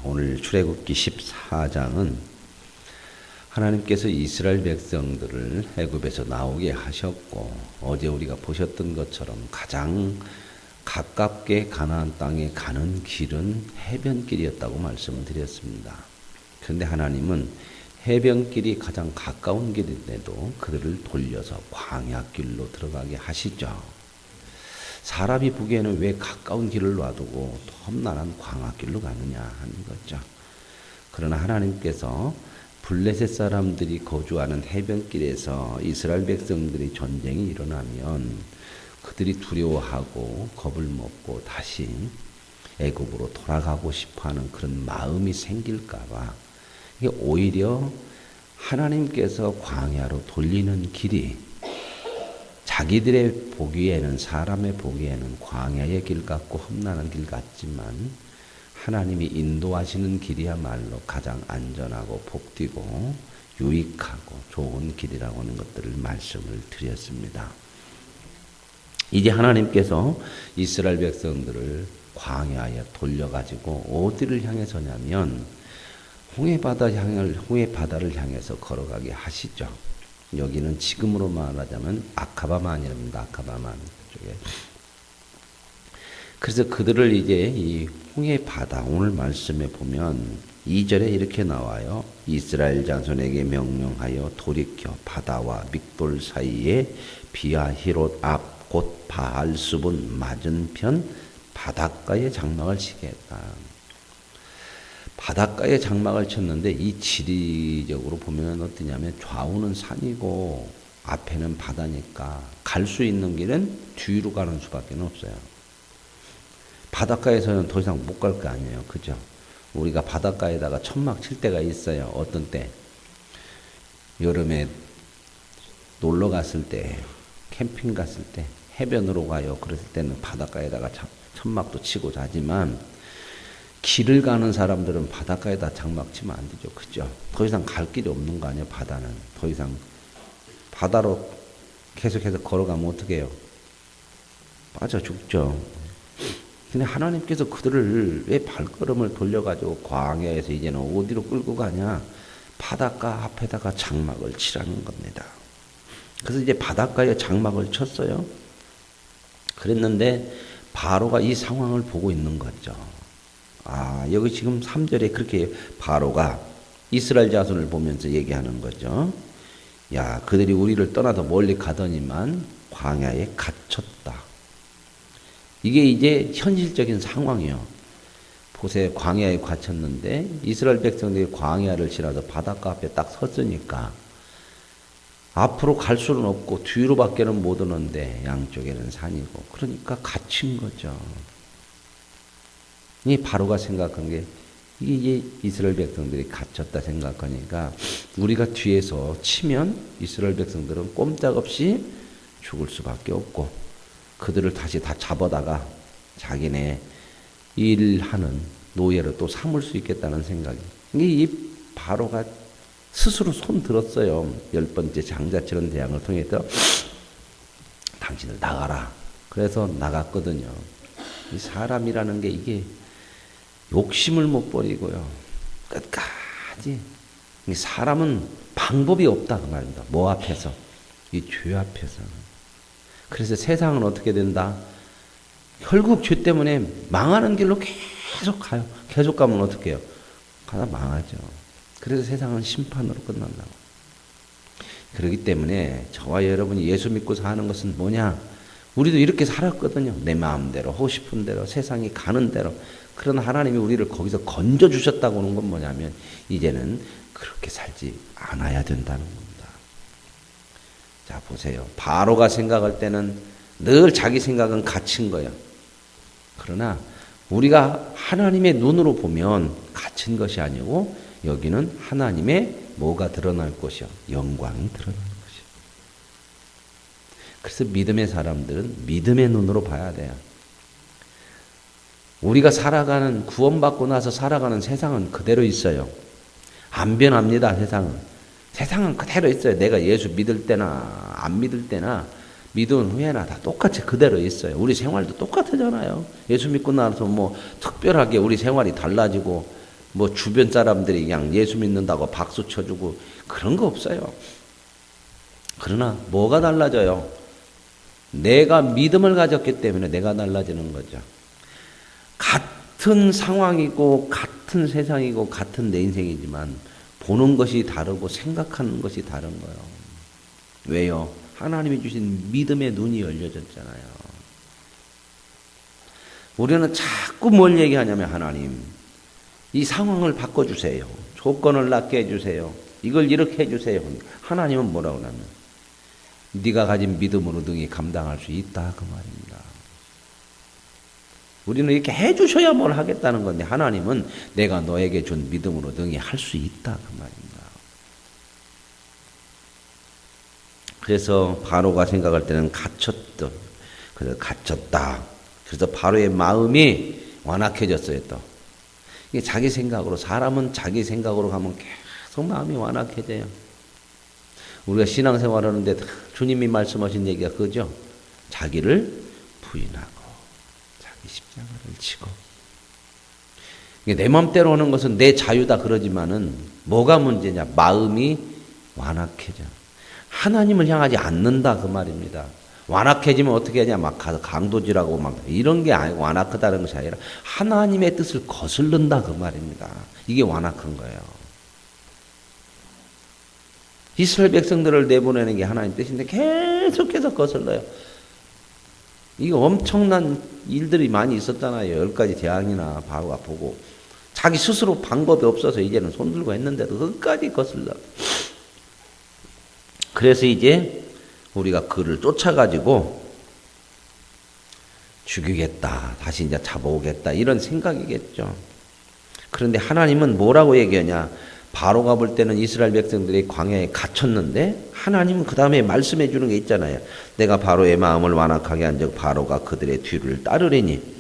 오늘 출애굽기 14장은 하나님께서 이스라엘 백성들을 애굽에서 나오게 하셨고, 어제 우리가 보셨던 것처럼 가장 가깝게 가나안 땅에 가는 길은 해변길이었다고 말씀을 드렸습니다. 그런데 하나님은 해변길이 가장 가까운 길인데도 그들을 돌려서 광야길로 들어가게 하시죠. 사람이 보기에는 왜 가까운 길을 놔두고 험난한 광야길로 가느냐 하는 거죠. 그러나 하나님께서 블레셋 사람들이 거주하는 해변길에서 이스라엘 백성들이 전쟁이 일어나면 그들이 두려워하고 겁을 먹고 다시 애굽으로 돌아가고 싶어하는 그런 마음이 생길까 봐 이게 오히려 하나님께서 광야로 돌리는 길이 자기들의 보기에는, 사람의 보기에는 광야의 길 같고 험난한 길 같지만 하나님이 인도하시는 길이야말로 가장 안전하고 복되고 유익하고 좋은 길이라고 하는 것들을 말씀을 드렸습니다. 이제 하나님께서 이스라엘 백성들을 광야에 돌려가지고 어디를 향해서냐면 홍해 바다를 향해서 걸어가게 하시죠. 여기는 지금으로 말하자면 아카바만이랍니다. 아카바만 쪽에. 그래서 그들을 이제 이 홍해 바다, 오늘 말씀에 보면 2절에 이렇게 나와요. 이스라엘 자손에게 명령하여 돌이켜 바다와 믹돌 사이에 비아히롯 앞 곧 바알수분 맞은편 바닷가에 장막을 치게 했다. 바닷가에 장막을 쳤는데 이 지리적으로 보면 어떠냐면 좌우는 산이고 앞에는 바다니까 갈 수 있는 길은 뒤로 가는 수밖에 없어요. 바닷가에서는 더 이상 못 갈 거 아니에요. 그죠? 우리가 바닷가에다가 천막 칠 때가 있어요. 어떤 때? 여름에 놀러 갔을 때, 캠핑 갔을 때, 해변으로 가요. 그랬을 때는 바닷가에다가 천막도 치고 자지만 길을 가는 사람들은 바닷가에다 장막 치면 안 되죠. 그죠? 더 이상 갈 길이 없는 거 아니에요. 바다는. 더 이상 바다로 계속해서 걸어가면 어떻게 해요? 빠져 죽죠. 근데 하나님께서 그들을 왜 발걸음을 돌려가지고 광야에서 이제는 어디로 끌고 가냐? 바닷가 앞에다가 장막을 치라는 겁니다. 그래서 이제 바닷가에 장막을 쳤어요. 그랬는데 바로가 이 상황을 보고 있는 거죠. 여기 지금 3절에 그렇게 바로가 이스라엘 자손을 보면서 얘기하는 거죠. 야, 그들이 우리를 떠나서 멀리 가더니만 광야에 갇혔다. 이게 이제 현실적인 상황이에요. 보세요. 광야에 갇혔는데 이스라엘 백성들이 광야를 지나서 바닷가 앞에 딱 섰으니까 앞으로 갈 수는 없고 뒤로밖에는 못 오는데 양쪽에는 산이고 그러니까 갇힌 거죠. 이 바로가 생각한 게 이게 이스라엘 백성들이 갇혔다 생각하니까 우리가 뒤에서 치면 이스라엘 백성들은 꼼짝없이 죽을 수밖에 없고 그들을 다시 다 잡아다가 자기네 일하는 노예로 또 삼을 수 있겠다는 생각이. 이 바로가 스스로 손 들었어요. 10번째 장자치는 대항을 통해서 당신을 나가라. 그래서 나갔거든요. 이 사람이라는 게 이게 욕심을 못 버리고요. 끝까지. 사람은 방법이 없다 그 말입니다. 뭐 앞에서? 이 죄 앞에서. 그래서 세상은 어떻게 된다? 결국 죄 때문에 망하는 길로 계속 가요. 계속 가면 어떻게 해요? 가다 망하죠. 그래서 세상은 심판으로 끝난다고. 그렇기 때문에 저와 여러분이 예수 믿고 사는 것은 뭐냐? 우리도 이렇게 살았거든요. 내 마음대로 하고 싶은 대로 세상이 가는 대로. 그러나 하나님이 우리를 거기서 건져주셨다고 하는 건 뭐냐면 이제는 그렇게 살지 않아야 된다는 겁니다. 자 보세요. 바로가 생각할 때는 늘 자기 생각은 갇힌 거예요. 그러나 우리가 하나님의 눈으로 보면 갇힌 것이 아니고 여기는 하나님의 뭐가 드러날 것이요? 영광이 드러날 것이요. 그래서 믿음의 사람들은 믿음의 눈으로 봐야 돼요. 우리가 살아가는 구원받고 나서 살아가는 세상은 그대로 있어요. 안 변합니다. 세상은 그대로 있어요. 내가 예수 믿을 때나 안 믿을 때나 믿은 후에나 다 똑같이 그대로 있어요. 우리 생활도 똑같잖아요. 예수 믿고 나서 뭐 특별하게 우리 생활이 달라지고 뭐 주변 사람들이 그냥 예수 믿는다고 박수 쳐주고 그런 거 없어요. 그러나 뭐가 달라져요? 내가 믿음을 가졌기 때문에 내가 달라지는 거죠. 같은 상황이고 같은 세상이고 같은 내 인생이지만 보는 것이 다르고 생각하는 것이 다른 거예요. 왜요? 하나님이 주신 믿음의 눈이 열려졌잖아요. 우리는 자꾸 뭘 얘기하냐면 하나님 이 상황을 바꿔주세요. 조건을 낮게 해주세요. 이걸 이렇게 해주세요. 하나님은 뭐라고 하냐면 네가 가진 믿음으로 능히 감당할 수 있다 그 말입니다. 우리는 이렇게 해주셔야 뭘 하겠다는 건데 하나님은 내가 너에게 준 믿음으로 능히 할 수 있다 그 말입니다. 그래서 바로가 생각할 때는 갇혔다. 그래서 갇혔다. 그래서 바로의 마음이 완악해졌어요 또. 이게 자기 생각으로 사람은 자기 생각으로 가면 계속 마음이 완악해져요. 우리가 신앙생활 하는데 주님이 말씀하신 얘기가 그거죠. 자기를 부인하고 자기 십자가를 지고. 내 맘대로 하는 것은 내 자유다 그러지만은 뭐가 문제냐? 마음이 완악해져. 하나님을 향하지 않는다 그 말입니다. 완악해지면 어떻게 하냐? 막 가서 강도질하고 막 이런 게 완악하다는 것이 아니라 하나님의 뜻을 거슬른다 그 말입니다. 이게 완악한 거예요. 이스라엘 백성들을 내보내는 게 하나님 뜻인데 계속해서 거슬러요. 이거 엄청난 일들이 많이 있었잖아요. 10가지 재앙이나 바로가 보고 자기 스스로 방법이 없어서 이제는 손들고 했는데도 끝까지 거슬러. 그래서 이제 우리가 그를 쫓아가지고 죽이겠다. 다시 이제 잡아오겠다. 이런 생각이겠죠. 그런데 하나님은 뭐라고 얘기하냐? 바로가 볼 때는 이스라엘 백성들이 광야에 갇혔는데 하나님은 그 다음에 말씀해 주는 게 있잖아요. 내가 바로의 마음을 완악하게 한 적 바로가 그들의 뒤를 따르리니.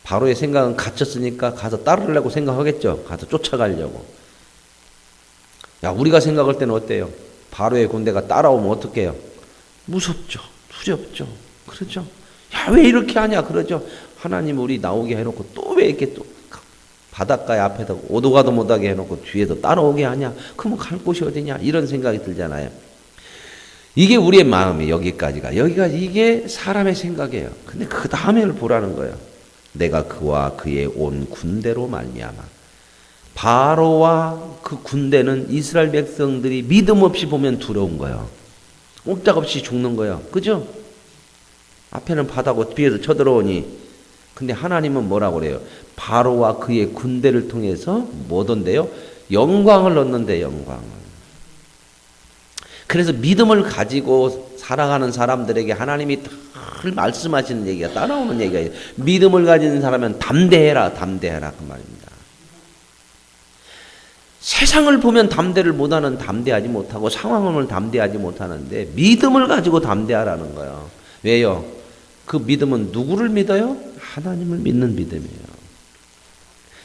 바로의 생각은 갇혔으니까 가서 따르려고 생각하겠죠. 가서 쫓아가려고. 야, 우리가 생각할 때는 어때요? 바로의 군대가 따라오면 어떡해요? 무섭죠. 두렵죠. 그렇죠. 야, 왜 이렇게 하냐? 그러죠. 하나님 우리 나오게 해놓고 또 왜 이렇게 또 바닷가에 앞에다 오도 가도 못하게 해놓고 뒤에도 따라오게 하냐? 그러면 갈 곳이 어디냐? 이런 생각이 들잖아요. 이게 우리의 마음이 여기까지가. 여기까지 이게 사람의 생각이에요. 근데 그 다음에를 보라는 거예요. 내가 그와 그의 온 군대로 말미암아. 바로와 그 군대는 이스라엘 백성들이 믿음 없이 보면 두려운 거예요. 꼼짝없이 죽는 거예요. 그죠? 앞에는 바다고 뒤에서 쳐들어오니. 근데 하나님은 뭐라고 그래요? 바로와 그의 군대를 통해서 뭐던데요? 영광을 얻는데 영광을. 그래서 믿음을 가지고 살아가는 사람들에게 하나님이 늘 말씀하시는 얘기가 따라오는 얘기가 믿음을 가진 사람은 담대해라 담대해라 그 말입니다. 세상을 보면 담대를 못하는 담대하지 못하고 상황을 보면 담대하지 못하는데 믿음을 가지고 담대하라는 거예요. 왜요? 그 믿음은 누구를 믿어요? 하나님을 믿는 믿음이에요.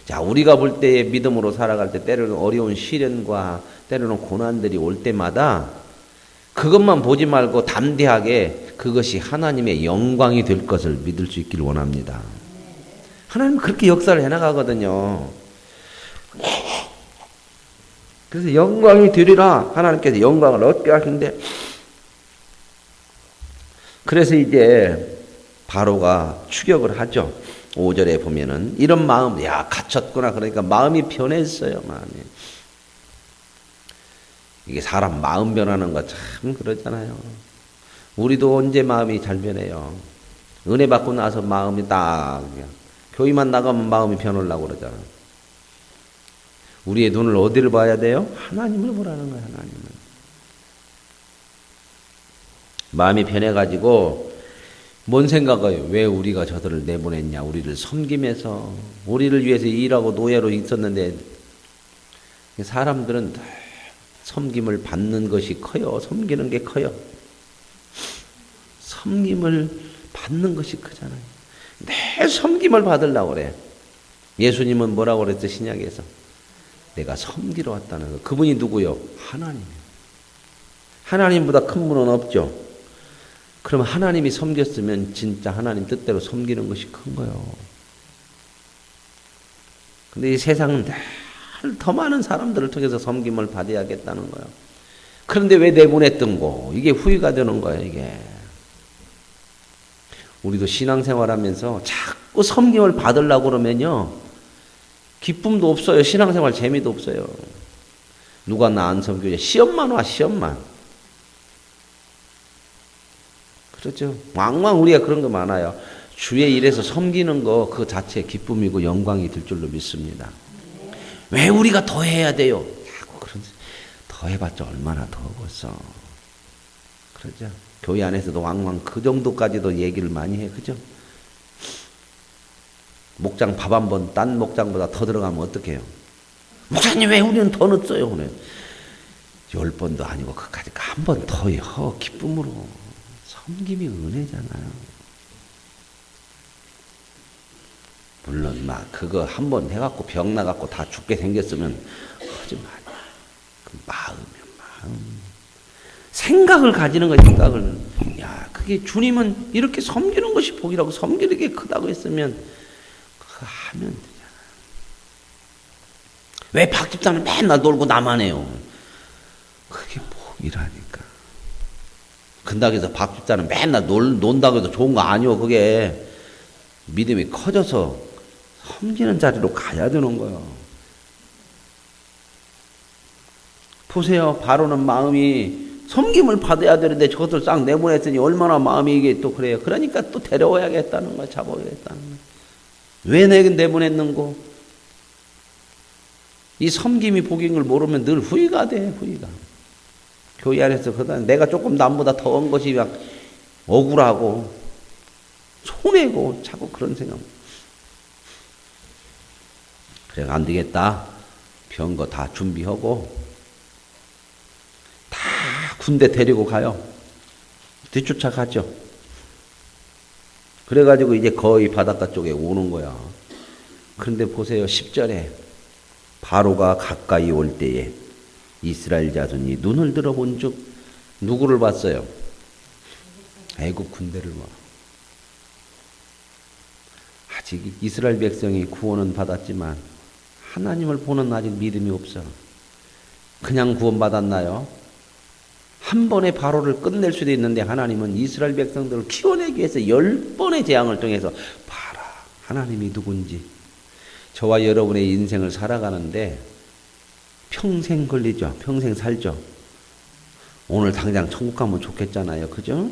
자, 우리가 볼 때의 믿음으로 살아갈 때 때로는 어려운 시련과 때로는 고난들이 올 때마다 그것만 보지 말고 담대하게 그것이 하나님의 영광이 될 것을 믿을 수 있기를 원합니다. 하나님은 그렇게 역사를 해나가거든요. 그래서 영광이 되리라 하나님께서 영광을 얻게 하시는데 그래서 이제 바로가 추격을 하죠. 5절에 보면은 이런 마음, 야 갇혔구나 그러니까 마음이 변했어요. 마음이. 이게 사람 마음 변하는 거 참 그러잖아요. 우리도 언제 마음이 잘 변해요. 은혜 받고 나서 마음이 딱 그냥 교회만 나가면 마음이 변하려고 그러잖아. 우리의 눈을 어디를 봐야 돼요? 하나님을 보라는 거야. 하나님을. 마음이 변해가지고 뭔 생각해요? 왜 우리가 저들을 내보냈냐? 우리를 섬김해서 우리를 위해서 일하고 노예로 있었는데 사람들은 섬김을 받는 것이 커요. 섬기는 게 커요. 섬김을 받는 것이 크잖아요. 내 섬김을 받으려고 그래. 예수님은 뭐라고 그랬죠? 신약에서. 내가 섬기러 왔다는 거. 그분이 누구요? 하나님이에요. 하나님보다 큰 분은 없죠. 그럼 하나님이 섬겼으면 진짜 하나님 뜻대로 섬기는 것이 큰 거예요. 근데 이 세상은 늘 더 많은 사람들을 통해서 섬김을 받아야겠다는 거예요. 그런데 왜 내보냈던 거? 이게 후회가 되는 거예요, 이게. 우리도 신앙생활하면서 자꾸 섬김을 받으려고 그러면요, 기쁨도 없어요. 신앙생활 재미도 없어요. 누가 나 안 섬겨줘? 시험만 와, 시험만. 그렇죠. 왕왕 우리가 그런 거 많아요. 주의 일에서 섬기는 거 그 자체 기쁨이고 영광이 될 줄로 믿습니다. 왜 우리가 더 해야 돼요? 그런 더 해봤자 얼마나 더 벌써. 그러죠. 교회 안에서도 왕왕 그 정도까지도 얘기를 많이 해. 그죠? 목장 밥 한 번 딴 목장보다 더 들어가면 어떡해요? 목사님 왜 우리는 더 넣었어요? 그래. 10번도 아니고 그까지 한 번 더요. 기쁨으로. 섬김이 은혜잖아요. 물론 막 그거 한 번 해갖고 병 나갖고 다 죽게 생겼으면 하지 말이야. 그 마음. 생각을 가지는 거야. 생각을. 야, 그게 주님은 이렇게 섬기는 것이 복이라고, 섬기는 게 크다고 했으면 그거 하면 되잖아. 왜 박집사는 맨날 놀고 나만 해요? 그게 복이라니까. 근다고 해서 박집사는 맨날 논다고 해서 좋은 거 아니오. 그게 믿음이 커져서 섬기는 자리로 가야 되는 거예요. 보세요. 바로는 마음이 섬김을 받아야 되는데 저것을 싹 내보냈더니 얼마나 마음이 이게 또 그래요. 그러니까 또 데려와야겠다는 거야. 잡아야겠다는 거야. 왜 내게 내보냈는고? 이 섬김이 복인 걸 모르면 늘 후회가 돼. 후회가. 교회 안에서 그러다 내가 조금 남보다 더한 것이 막 억울하고 손해고 자꾸 그런 생각. 그래 안 되겠다. 병거 다 준비하고 다 군대 데리고 가요. 뒤쫓아가죠. 그래가지고 이제 거의 바닷가 쪽에 오는 거야. 그런데 보세요. 10절에 바로가 가까이 올 때에 이스라엘 자손이 눈을 들어본 즉 누구를 봤어요? 애굽 군대를 봐. 아직 이스라엘 백성이 구원은 받았지만 하나님을 보는 아직 믿음이 없어. 그냥 구원받았나요? 한 번에 바로를 끝낼 수도 있는데 하나님은 이스라엘 백성들을 키워내기 위해서 10번의 재앙을 통해서 봐라. 하나님이 누군지. 저와 여러분의 인생을 살아가는데 평생 걸리죠. 평생 살죠. 오늘 당장 천국 가면 좋겠잖아요. 그죠?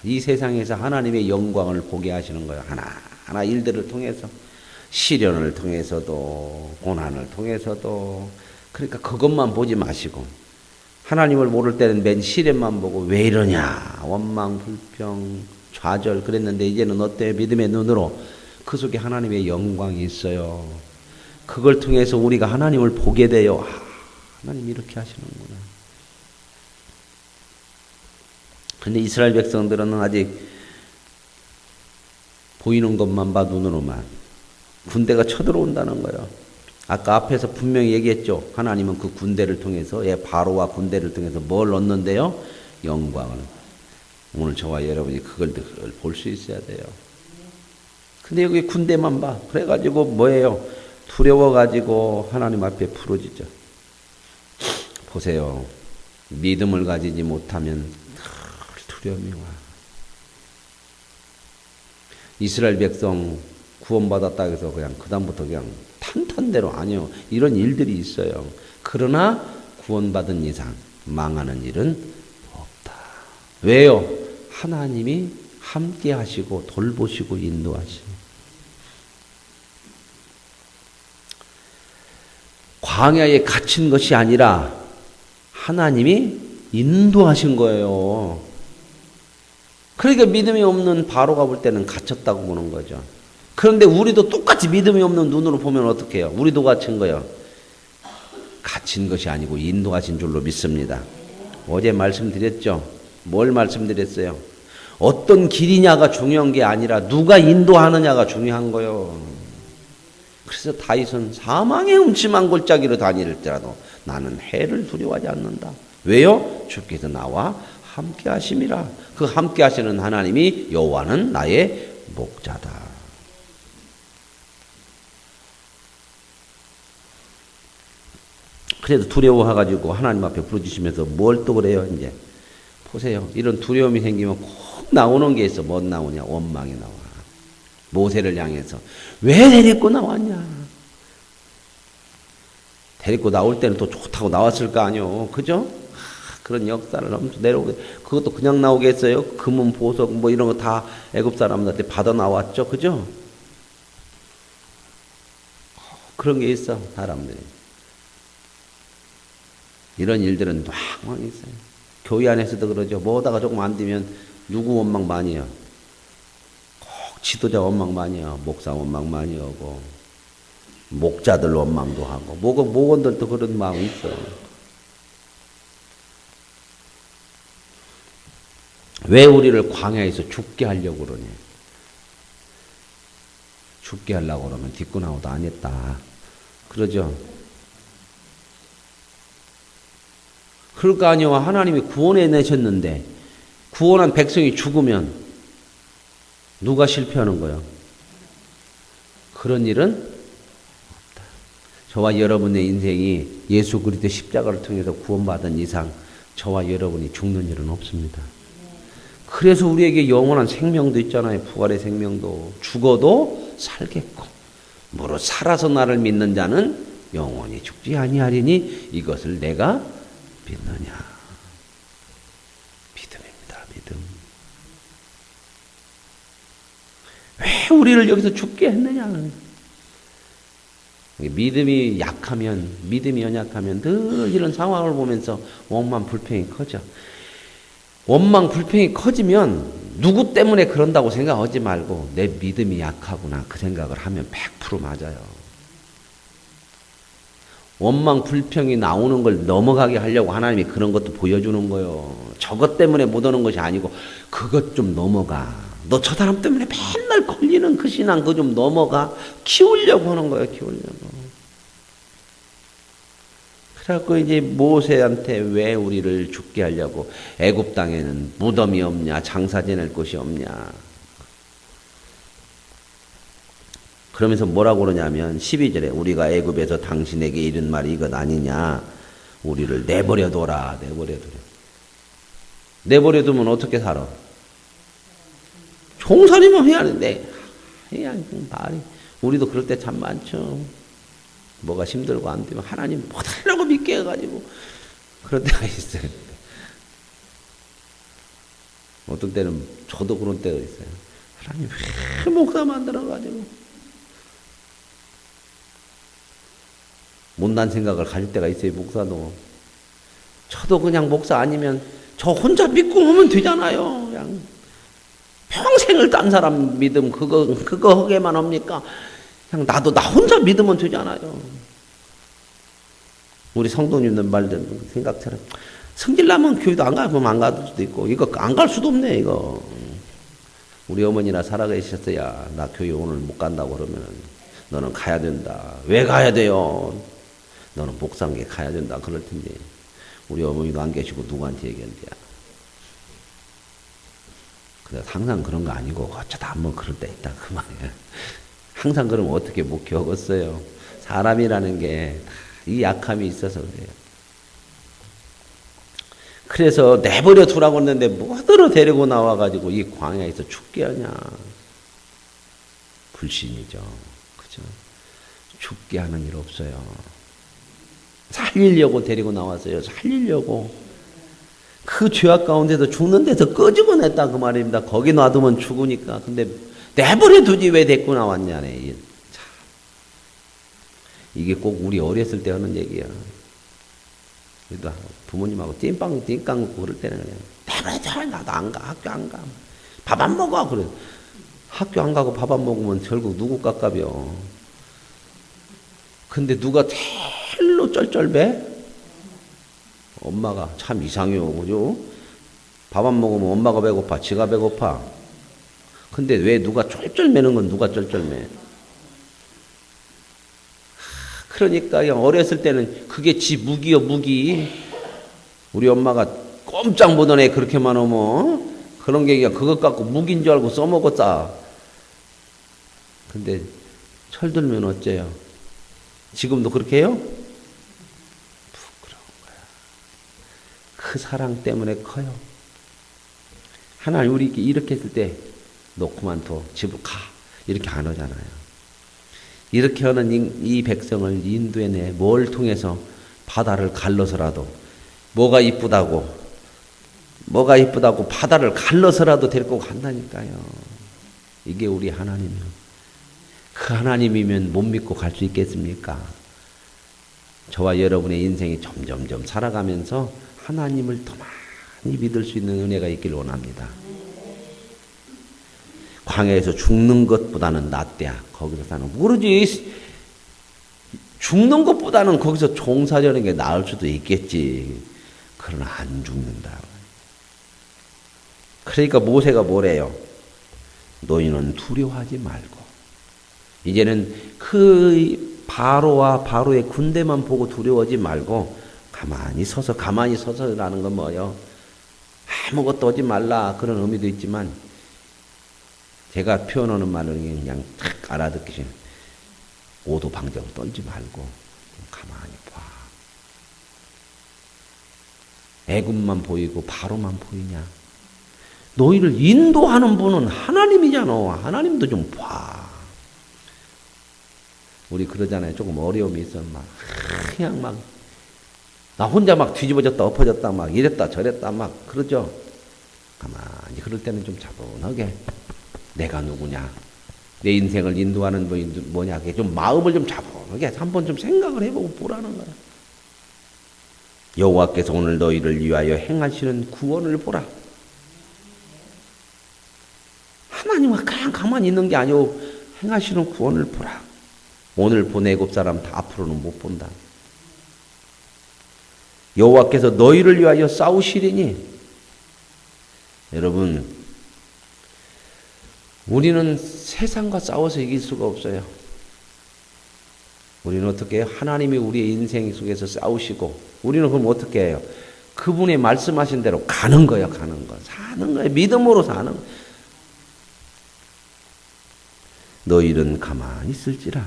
이 세상에서 하나님의 영광을 보게 하시는 거예요. 하나하나 일들을 통해서. 시련을 통해서도 고난을 통해서도. 그러니까 그것만 보지 마시고 하나님을 모를 때는 맨 시련만 보고 왜 이러냐 원망 불평 좌절 그랬는데 이제는 어때요? 믿음의 눈으로 그 속에 하나님의 영광이 있어요. 그걸 통해서 우리가 하나님을 보게 돼요. 하나님 이렇게 하시는구나. 근데 이스라엘 백성들은 아직 보이는 것만 봐 눈으로만. 군대가 쳐들어온다는 거예요. 아까 앞에서 분명히 얘기했죠. 하나님은 그 군대를 통해서 바로와 군대를 통해서 뭘 얻는데요? 영광을. 오늘 저와 여러분이 그걸 볼 수 있어야 돼요. 근데 여기 군대만 봐. 그래가지고 뭐예요? 두려워가지고 하나님 앞에 부르짖죠. 보세요. 믿음을 가지지 못하면 두려움이 와. 이스라엘 백성 구원받았다 해서 그냥 그다음부터 그냥 탄탄대로 아니요. 이런 일들이 있어요. 그러나 구원받은 이상 망하는 일은 없다. 왜요? 하나님이 함께 하시고 돌보시고 인도하시고. 광야에 갇힌 것이 아니라 하나님이 인도하신 거예요. 그러니까 믿음이 없는 바로가 볼 때는 갇혔다고 보는 거죠. 그런데 우리도 똑같이 믿음이 없는 눈으로 보면 어떻게 해요? 우리도 갇힌 거예요. 갇힌 것이 아니고 인도하신 줄로 믿습니다. 어제 말씀드렸죠? 뭘 말씀드렸어요? 어떤 길이냐가 중요한 게 아니라 누가 인도하느냐가 중요한 거예요. 그래서 다윗은 사망의 음침한 골짜기로 다닐지라도 나는 해를 두려워하지 않는다. 왜요? 주께서 나와 함께 하심이라. 그 함께 하시는 하나님이 여호와는 나의 목자다. 그래도 두려워해가지고 하나님 앞에 부르짖으면서 뭘 또 그래요, 이제. 보세요. 이런 두려움이 생기면 꼭 나오는 게 있어. 뭐 나오냐? 원망이 나와. 모세를 향해서. 왜 데리고 나왔냐? 데리고 나올 때는 또 좋다고 나왔을 거 아니요. 그죠? 그런 역사를 넘쳐 내려오게. 그것도 그냥 나오겠어요? 금은 보석 뭐 이런 거 다 애굽 사람들한테 받아 나왔죠. 그죠? 그런 게 있어, 사람들이. 이런 일들은 왕왕 있어요. 교회 안에서도 그러죠. 뭐다가 조금 안 되면 누구 원망 많이 해요? 꼭 지도자 원망 많이 해요. 목사 원망 많이 하고, 목자들 원망도 하고, 목원들도 그런 마음이 있어요. 왜 우리를 광야에서 죽게 하려고 그러니? 죽게 하려고 그러면 뒷구나오도 안 했다. 그러죠? 그럴 거 아니요. 하나님이 구원해 내셨는데 구원한 백성이 죽으면 누가 실패하는 거예요? 그런 일은 없다. 저와 여러분의 인생이 예수 그리스도 십자가를 통해서 구원받은 이상 저와 여러분이 죽는 일은 없습니다. 그래서 우리에게 영원한 생명도 있잖아요. 부활의 생명도. 죽어도 살겠고 무릇 살아서 나를 믿는 자는 영원히 죽지 아니하리니 이것을 내가 믿느냐. 믿음입니다. 믿음. 왜 우리를 여기서 죽게 했느냐. 믿음이 약하면, 믿음이 연약하면 늘 이런 상황을 보면서 원망 불평이 커져. 원망 불평이 커지면 누구 때문에 그런다고 생각하지 말고 내 믿음이 약하구나 그 생각을 하면 100% 맞아요. 원망 불평이 나오는 걸 넘어가게 하려고 하나님이 그런 것도 보여주는 거예요. 저것 때문에 못 오는 것이 아니고 그것 좀 넘어가. 너 저 사람 때문에 맨날 걸리는 그 신앙 그거 좀 넘어가. 키우려고 하는 거예요. 키우려고. 그래갖고 이제 모세한테 왜 우리를 죽게 하려고 애굽 땅에는 무덤이 없냐 장사 지낼 곳이 없냐 그러면서 뭐라고 그러냐면 12절에 우리가 애굽에서 당신에게 이른 말이 이것 아니냐 우리를 내버려둬라 내버려두면 어떻게 살아? 종살이만 해야 하는데 말이 우리도 그럴 때 참 많죠. 뭐가 힘들고 안 되면 하나님 못하려고 믿게 해가지고 그런 때가 있어요. 어떤 때는 저도 그런 때가 있어요. 하나님 왜 목사 만들어가지고 못난 생각을 가질 때가 있어요. 목사도. 저도 그냥 목사 아니면 저 혼자 믿고 오면 되잖아요. 그냥 평생을 딴 사람 믿음 그거 하게만 합니까? 그냥 나도 나 혼자 믿으면 되잖아요. 우리 성도님들 말들 생각처럼 성질나면 교회도 안 가면 안 갈 수도 있고 이거 안 갈 수도 없네 이거. 우리 어머니나 살아계셨어야 나 교회 오늘 못 간다고 그러면 너는 가야 된다. 왜 가야 돼요? 너는 목상계 가야 된다 그럴 텐데 우리 어머니도 안 계시고 누구한테 얘기한대야. 그래서 항상 그런 거 아니고 어쩌다 한번 그럴 때 있다 그 말이야. 항상 그러면 어떻게 못 겪었어요. 사람이라는 게 이 약함이 있어서 그래요. 그래서 내버려 두라고 했는데 뭐하러 데리고 나와가지고 이 광야에서 죽게 하냐. 불신이죠. 그죠? 죽게 하는 일 없어요. 살리려고 데리고 나왔어요. 살리려고. 그 죄악 가운데서 죽는 데서 끄집어냈다 그 말입니다. 거기 놔두면 죽으니까. 근데 내버려 두지 왜 데리고 나왔냐네. 이게 꼭 우리 어렸을 때 하는 얘기야. 그래도 부모님하고 띵깡 그럴 때는 그냥 내버려 둬 나도 안 가. 학교 안 가. 밥 안 먹어. 그래. 학교 안 가고 밥 안 먹으면 결국 누구 깝깝이요. 근데 누가 텔로 쩔쩔배? 엄마가 참 이상해요. 그죠? 밥 안 먹으면 엄마가 배고파. 지가 배고파. 근데 왜 누가 쩔쩔매는 건 누가 쩔쩔매? 그러니까 어렸을 때는 그게 지 무기요 무기. 우리 엄마가 꼼짝 못한 애 그렇게만 하면 그런 게 그것 갖고 무기인 줄 알고 써먹었다. 근데 철들면 어째요? 지금도 그렇게 해요? 그 사랑 때문에 커요. 하나님 우리 이렇게 했을 때 너 그만 둬 집으로 가 이렇게 안 하잖아요. 이렇게 하는 이 백성을 인도해내 뭘 통해서 바다를 갈라서라도 뭐가 이쁘다고 바다를 갈라서라도 데리고 간다니까요. 이게 우리 하나님이요. 그 하나님이면 못 믿고 갈 수 있겠습니까? 저와 여러분의 인생이 점점점 살아가면서 하나님을 더 많이 믿을 수 있는 은혜가 있기를 원합니다. 광야에서 죽는 것보다는 낫대야. 거기서 사는 모르지. 죽는 것보다는 거기서 종사하는 게 나을 수도 있겠지. 그러나 안 죽는다. 그러니까 모세가 뭐래요? 너희는 두려워하지 말고 이제는 그 바로와 바로의 군대만 보고 두려워하지 말고 가만히 서서라는 건 뭐예요? 아무것도 하지 말라 그런 의미도 있지만 제가 표현하는 말은 그냥 탁 알아듣기 오도방정 떨지 말고 가만히 봐. 애굽만 보이고 바로만 보이냐? 너희를 인도하는 분은 하나님이잖아. 하나님도 좀 봐. 우리 그러잖아요. 조금 어려움이 있으면 그냥 나 혼자 뒤집어졌다 엎어졌다 이랬다 저랬다 그러죠. 가만히 그럴 때는 좀 차분하게 내가 누구냐, 내 인생을 인도하는 분이 뭐냐, 좀 마음을 좀 차분하게 한번 좀 생각을 해보고 보라는 거야. 여호와께서 오늘 너희를 위하여 행하시는 구원을 보라. 하나님은 그냥 가만히 있는 게 아니오. 행하시는 구원을 보라. 오늘 본 애굽 사람 다 앞으로는 못 본다. 여호와께서 너희를 위하여 싸우시리니. 여러분, 우리는 세상과 싸워서 이길 수가 없어요. 우리는 어떻게 해요? 하나님이 우리의 인생 속에서 싸우시고 우리는 그럼 어떻게 해요? 그분이 말씀하신 대로 가는 거예요. 가는 거. 사는 거예요. 믿음으로 사는 거예요. 너희는 가만히 있을지라.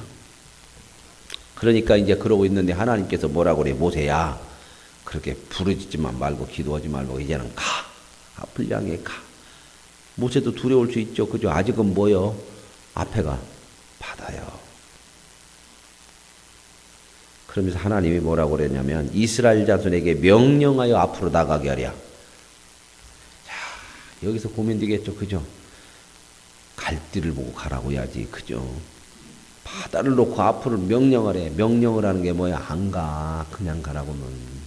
그러니까 이제 그러고 있는데 하나님께서 뭐라고 그래? 모세야, 그렇게 부르짖지만 말고 기도하지 말고 이제는 가. 앞을 향해 가. 모세도 두려울 수 있죠. 그죠? 아직은 뭐요? 앞에가 바다요. 그러면서 하나님이 뭐라고 그랬냐면 이스라엘 자손에게 명령하여 앞으로 나가게 하랴. 자, 여기서 고민되겠죠. 그죠? 갈 길을 보고 가라고 해야지. 그죠? 바다를 놓고 앞으로 명령을 해. 명령을 하는 게 뭐야? 안 가. 그냥 가라고는.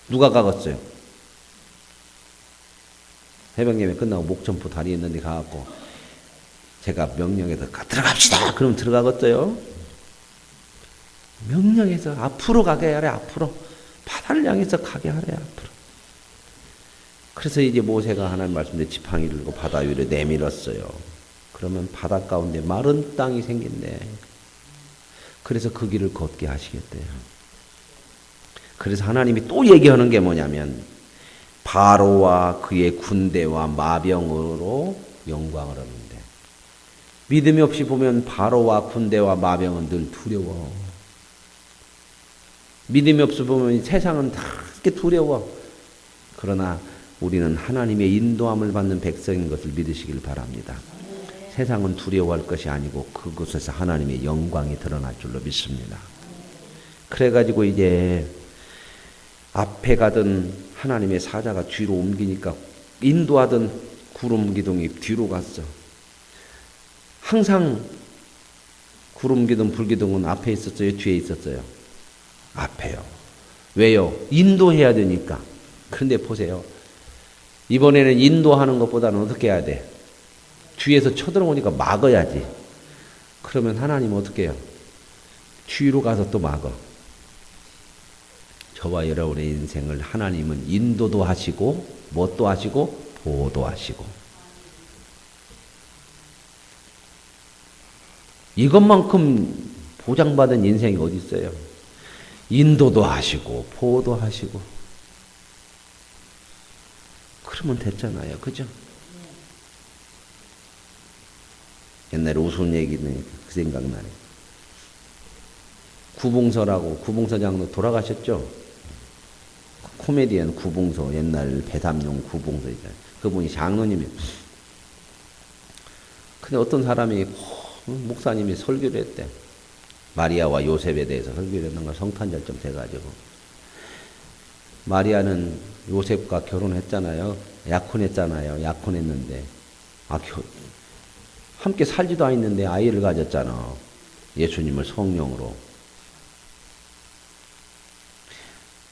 누가 가겠어요? 해병대에 끝나고 목천포 다리 있는데 가갖고 제가 명령해서 들어갑시다. 그럼 들어가겠어요? 명령해서 앞으로 가게 하래. 앞으로 바다를 향해서 가게 하래. 앞으로. 그래서 이제 모세가 하나님 말씀대로 지팡이를 들고 바다 위로 내밀었어요. 그러면 바다 가운데 마른 땅이 생긴대. 그래서 그 길을 걷게 하시겠대요. 그래서 하나님이 또 얘기하는 게 뭐냐면 바로와 그의 군대와 마병으로 영광을 얻는데, 믿음이 없이 보면 바로와 군대와 마병은 늘 두려워. 믿음이 없이 보면 세상은 다 이렇게 두려워. 그러나 우리는 하나님의 인도함을 받는 백성인 것을 믿으시길 바랍니다. 세상은 두려워할 것이 아니고 그곳에서 하나님의 영광이 드러날 줄로 믿습니다. 그래가지고 이제 앞에 가던 하나님의 사자가 뒤로 옮기니까 인도하던 구름 기둥이 뒤로 갔어. 항상 구름 기둥, 불 기둥은 앞에 있었어요? 뒤에 있었어요? 앞에요. 왜요? 인도해야 되니까. 그런데 보세요. 이번에는 인도하는 것보다는 어떻게 해야 돼? 뒤에서 쳐들어오니까 막아야지. 그러면 하나님은 어떻게 해요? 뒤로 가서 또 막아. 저와 여러분의 인생을 하나님은 인도도 하시고 뭣도 하시고 보호도 하시고, 이것만큼 보장받은 인생이 어디 있어요? 인도도 하시고 보호도 하시고. 그러면 됐잖아요. 그죠? 옛날에 우스운 얘기는 그 생각나네. 구봉서라고, 구봉서장도 돌아가셨죠? 코미디언 구봉서, 옛날 배담용 구봉서 있잖아요. 그분이 장로님이에요. 근데 어떤 사람이 목사님이 설교를 했대. 마리아와 요셉에 대해서 설교를 했는가 성탄절쯤 돼가지고. 마리아는 요셉과 결혼했잖아요. 약혼했잖아요. 약혼했는데 함께 살지도 않았는데 아이를 가졌잖아. 예수님을 성령으로.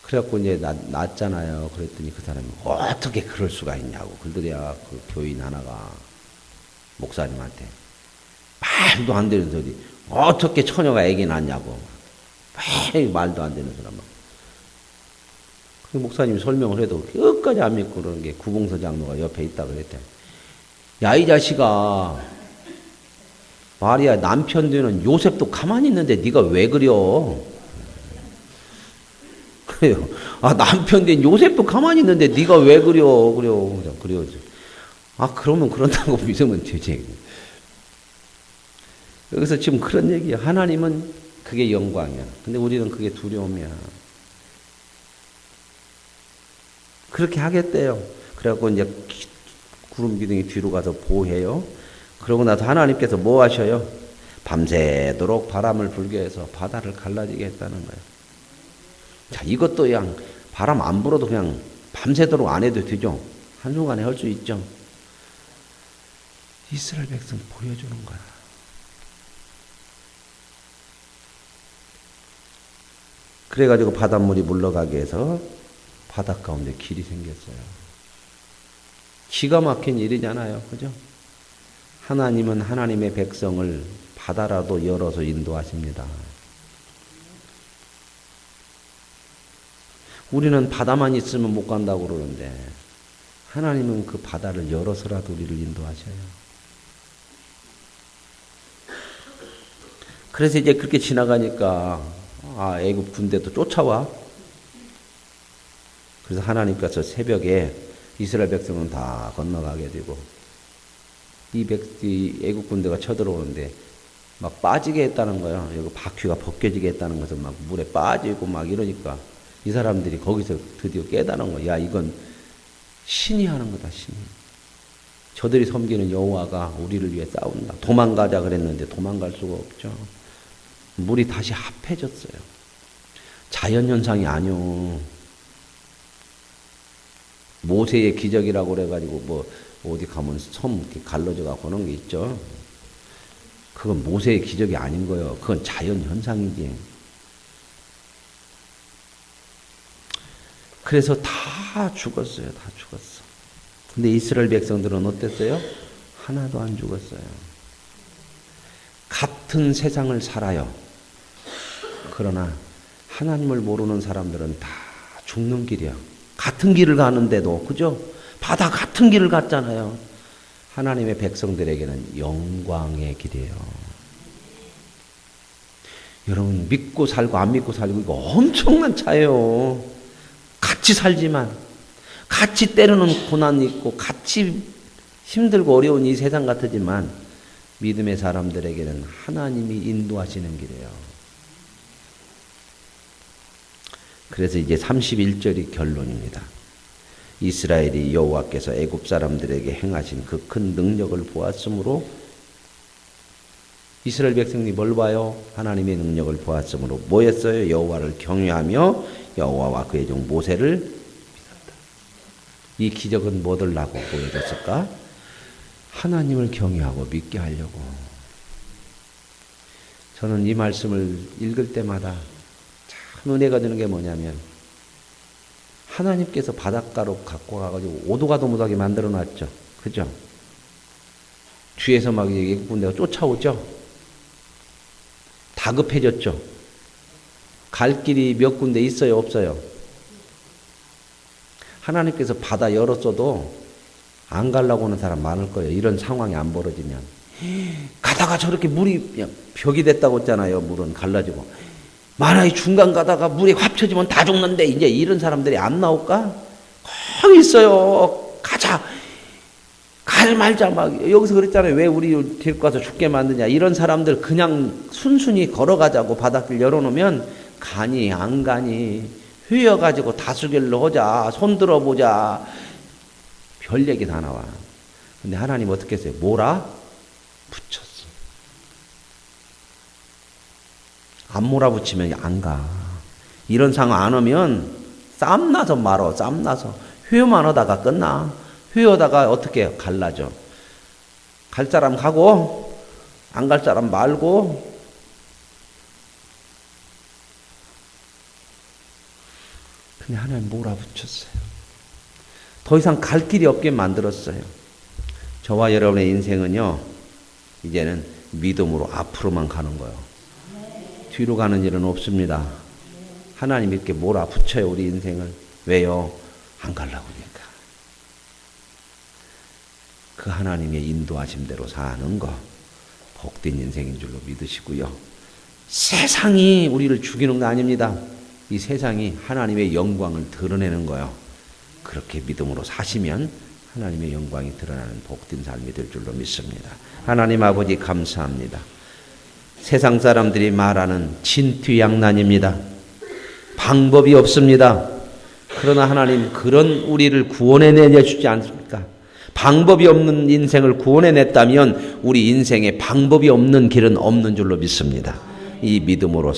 그래갖고 이제 낳았잖아요. 그랬더니 그 사람이 어떻게 그럴 수가 있냐고. 그러더래야 그 교인 하나가 목사님한테 말도 안 되는 소리. 어떻게 처녀가 애기 낳냐고. 말도 안 되는 사람. 그 목사님이 설명을 해도 끝까지 안 믿고 그러는 게 구봉서 장로가 옆에 있다 그랬대. 야, 이 자식아. 마리아 남편 되는 요셉도 가만히 있는데 네가 왜 그려? 그래요. 아, 남편 된 요셉도 가만히 있는데 네가 왜 그려? 그래요. 아, 그러면 그런다고 믿으면 되지. 여기서 지금 그런 얘기야. 하나님은 그게 영광이야. 근데 우리는 그게 두려움이야. 그렇게 하겠대요. 그래갖고 이제 구름 기둥이 뒤로 가서 보호해요. 그러고 나서 하나님께서 뭐 하셔요? 밤새도록 바람을 불게 해서 바다를 갈라지게 했다는 거예요. 자, 이것도 그냥 바람 안 불어도 그냥 밤새도록 안 해도 되죠. 한순간에 할 수 있죠. 이스라엘 백성 보여주는 거야. 그래가지고 바닷물이 물러가게 해서 바다 가운데 길이 생겼어요. 기가 막힌 일이잖아요. 그죠? 하나님은 하나님의 백성을 바다라도 열어서 인도하십니다. 우리는 바다만 있으면 못 간다고 그러는데 하나님은 그 바다를 열어서라도 우리를 인도하셔요. 그래서 이제 그렇게 지나가니까 애굽 군대도 쫓아와. 그래서 하나님께서 새벽에 이스라엘 백성은 다 건너가게 되고 이 애국 군대가 쳐들어오는데 막 빠지게 했다는 거예요. 여기 바퀴가 벗겨지게 했다는 것은 막 물에 빠지고 막 이러니까 이 사람들이 거기서 드디어 깨달은 거야. 야, 이건 신이 하는 거다, 신이. 저들이 섬기는 여호와가 우리를 위해 싸운다. 도망가자 그랬는데 도망갈 수가 없죠. 물이 다시 합해졌어요. 자연현상이 아니오. 모세의 기적이라고 그래가지고 뭐 어디 가면 섬 이렇게 갈라져 갖고 그런 게 있죠. 그건 모세의 기적이 아닌 거예요. 그건 자연현상이지. 그래서 다 죽었어요. 다 죽었어. 근데 이스라엘 백성들은 어땠어요? 하나도 안 죽었어요. 같은 세상을 살아요. 그러나 하나님을 모르는 사람들은 다 죽는 길이야. 같은 길을 가는데도, 그죠? 바다 같은 길을 갔잖아요. 하나님의 백성들에게는 영광의 길이에요. 여러분, 믿고 살고 안 믿고 살고 이거 엄청난 차이에요. 같이 살지만, 같이 때로는 고난이 있고, 같이 힘들고 어려운 이 세상 같지만, 믿음의 사람들에게는 하나님이 인도하시는 길이에요. 그래서 이제 31절이 결론입니다. 이스라엘이 여호와께서 애굽 사람들에게 행하신 그 큰 능력을 보았으므로 이스라엘 백성이 뭘 봐요? 하나님의 능력을 보았으므로 뭐였어요? 여호와를 경외하며 여호와와 그의 종 모세를 믿었다. 이 기적은 뭐들라고 보여줬을까? 하나님을 경외하고 믿게 하려고. 저는 이 말씀을 읽을 때마다 참 은혜가 되는 게 뭐냐면 하나님께서 바닷가로 갖고 가가지고 오도가도 못하게 만들어 놨죠. 그죠? 뒤에서 막 애국 군대가 쫓아오죠. 다급해졌죠. 갈 길이 몇 군데 있어요? 없어요? 하나님께서 바다 열었어도 안 가려고 하는 사람 많을 거예요. 이런 상황이 안 벌어지면. 가다가 저렇게 물이 그냥 벽이 됐다고 했잖아요. 물은 갈라지고. 만약에 중간 가다가 물이 합쳐지면 다 죽는데 이제 이런 사람들이 안 나올까? 거기 있어요. 가자. 갈 말자 막 여기서 그랬잖아요. 왜 우리 데리고 가서 죽게 만드냐. 이런 사람들 그냥 순순히 걸어가자고 바닷길 열어놓으면 가니 안 가니 휘어가지고 다스길로 하자, 손 들어보자, 별 얘기 다 나와. 근데 하나님 어떻게 했어요? 몰아 붙였어. 안 몰아붙이면 안 가. 이런 상황 안 오면 쌈나서 말어. 쌈나서 휘어만 하다가 끝나. 휘어다가 어떻게 갈라져. 갈 사람 가고 안 갈 사람 말고. 근데 하나님 몰아붙였어요. 더 이상 갈 길이 없게 만들었어요. 저와 여러분의 인생은요, 이제는 믿음으로 앞으로만 가는 거예요. 뒤로 가는 일은 없습니다. 하나님 이렇게 몰아붙여요, 우리 인생을. 왜요? 안 가려고 하니까. 그 하나님의 인도하심대로 사는 거, 복된 인생인 줄로 믿으시고요. 세상이 우리를 죽이는 거 아닙니다. 이 세상이 하나님의 영광을 드러내는 거예요. 그렇게 믿음으로 사시면 하나님의 영광이 드러나는 복된 삶이 될 줄로 믿습니다. 하나님 아버지 감사합니다. 세상 사람들이 말하는 진퇴양난입니다. 방법이 없습니다. 그러나 하나님 그런 우리를 구원해 내주지 않습니까? 방법이 없는 인생을 구원해 냈다면 우리 인생에 방법이 없는 길은 없는 줄로 믿습니다. 이 믿음으로